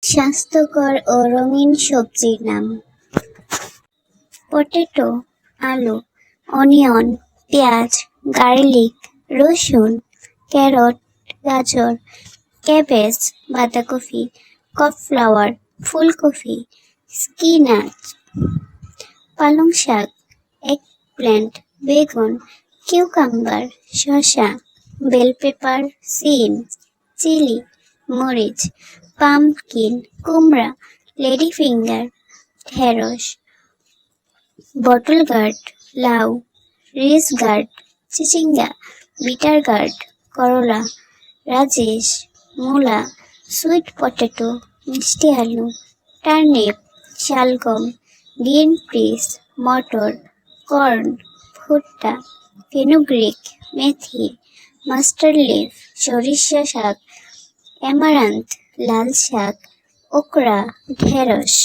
স্বাস্থ্যকর ও রঙিন সবজির নাম: পটেটো, আলু, অনিয়ন, পেঁয়াজ, গার্লিক, রসুন, ক্যারট, গাজর, ক্যাবেজ, বাঁধাকপি, কর্নফ্লাওয়ার, ফুলকপি, স্পিনাচ, পালং শাক, এগপ্ল্যান্ট, বেগুন, কিউকাম্বার, শসা, বেল পেপার, সিম, চিলি, মরিচ, পাম্পকিন, কুমড়া, লেডি ফিঙ্গার, ঢেঁড়স, বটল গার্ড, লাউ, রিস গার্ড, চিচিঙ্গা, বিটার গার্ড, করলা, রাজেশ, মূলা, সুইট পটেটো, মিষ্টি আলু, টার্নিপ, শালগম, গ্রিন পিস, মটর, কর্ন, ভুট্টা, ফেনুগ্রিক, মেথি, মাস্টার্ড লিফ, সরিষা শাক, অ্যামারান্থ, লাল শাক, ওকরা, ঢেঁড়স।